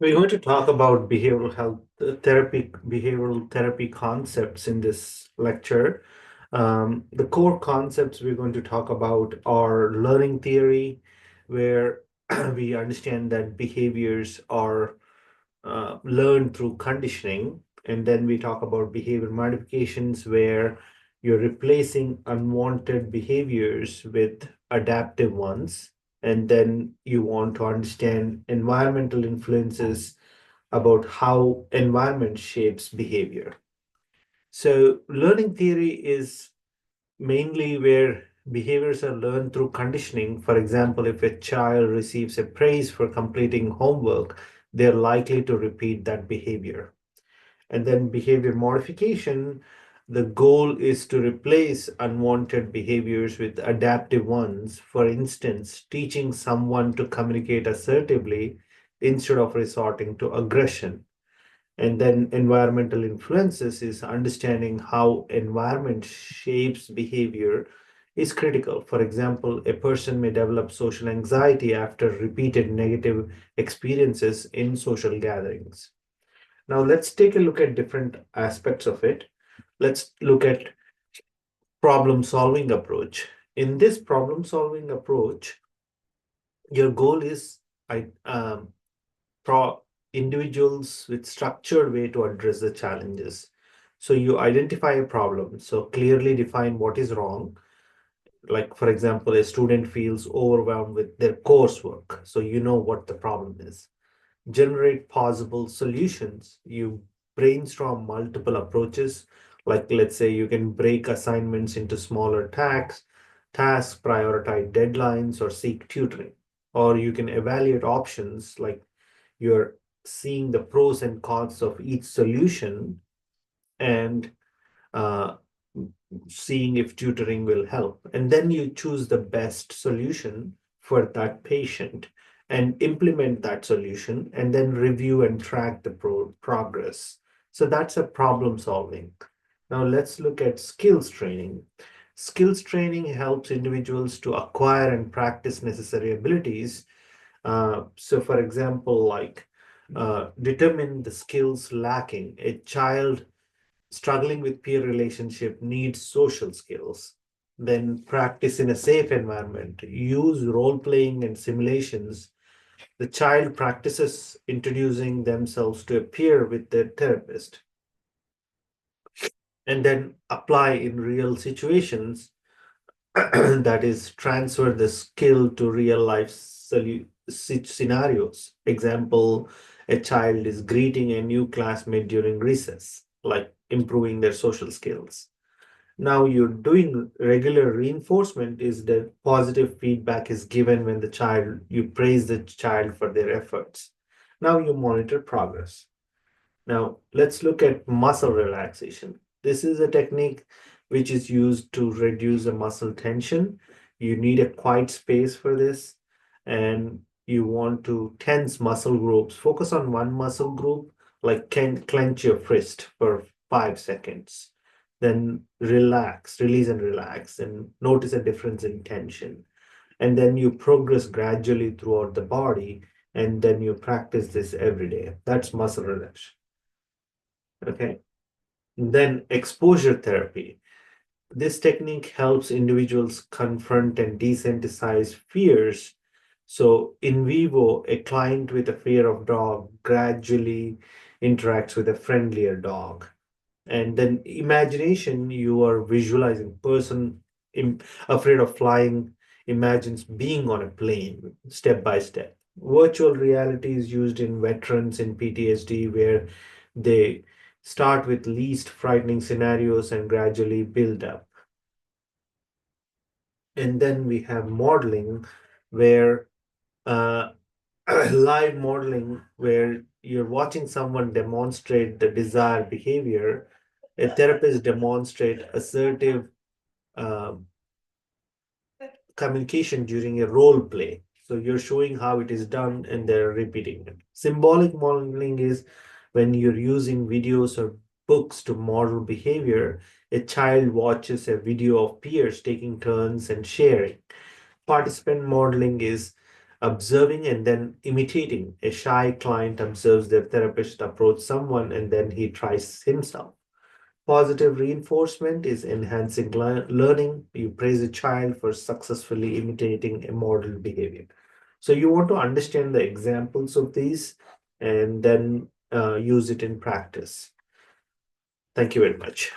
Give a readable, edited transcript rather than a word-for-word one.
We're going to talk about behavioral health therapy, behavioral therapy concepts in this lecture. The core concepts we're going to talk about are learning theory, where we understand that behaviors are learned through conditioning. And then we talk about behavior modifications, where you're replacing unwanted behaviors with adaptive ones. And then you want to understand environmental influences about how environment shapes behavior. So, learning theory is mainly where behaviors are learned through conditioning. For example, if a child receives a praise for completing homework, they're likely to repeat that behavior. And then behavior modification, the goal is to replace unwanted behaviors with adaptive ones. For instance, teaching someone to communicate assertively instead of resorting to aggression. And then environmental influences is understanding how environment shapes behavior is critical. For example, a person may develop social anxiety after repeated negative experiences in social gatherings. Now, let's take a look at different aspects of it. Let's look at problem solving approach. In this problem solving approach, your goal is I, pro individuals with structured way to address the challenges. So you identify a problem, so clearly define what is wrong. Like, for example, a student feels overwhelmed with their coursework, so you know what the problem is. Generate possible solutions. You brainstorm multiple approaches. Like, let's say you can break assignments into smaller tasks, prioritize deadlines, or seek tutoring. Or you can evaluate options, like you're seeing the pros and cons of each solution and uh, seeing if tutoring will help. And then you choose the best solution for that patient and implement that solution and then review and track the progress. So that's a problem solving. Now let's look at skills training. Skills training helps individuals to acquire and practice necessary abilities. So, for example, like determine the skills lacking. A child struggling with peer relationship needs social skills. Then practice in a safe environment. Use role playing and simulations. The child practices introducing themselves to a peer with their therapist, and then apply in real situations. That is, transfer the skill to real life scenarios. Example, a child is greeting a new classmate during recess, like improving their social skills. Now you're doing regular reinforcement is that positive feedback is given when you praise the child for their efforts. Now you monitor progress. Now, let's look at muscle relaxation. This is a technique which is used to reduce the muscle tension. You need a quiet space for this, and you want to tense muscle groups. Focus on one muscle group, like clench your fist for 5 seconds. Then relax, release and relax, and notice a difference in tension. And then you progress gradually throughout the body, and then you practice this every day. That's muscle relaxation. Okay. Then exposure therapy. This technique helps individuals confront and desensitize fears. So in vivo, a client with a fear of dog gradually interacts with a friendlier dog. And then imagination, you are visualizing person afraid of flying imagines being on a plane step by step. Virtual reality is used in veterans in PTSD, where they start with least frightening scenarios and gradually build up. And then we have modeling, where uh, live modeling, where you're watching someone demonstrate the desired behavior. A therapist demonstrate assertive uh, communication during a role play. So you're showing how it is done and they're repeating it. Symbolic modeling is when you're using videos or books to model behavior. A child watches a video of peers taking turns and sharing. Participant modeling is observing and then imitating. A shy client observes their therapist approach someone and then he tries himself. Positive reinforcement is enhancing learning. You praise a child for successfully imitating a model behavior. So you want to understand the examples of these and then use it in practice. Thank you very much.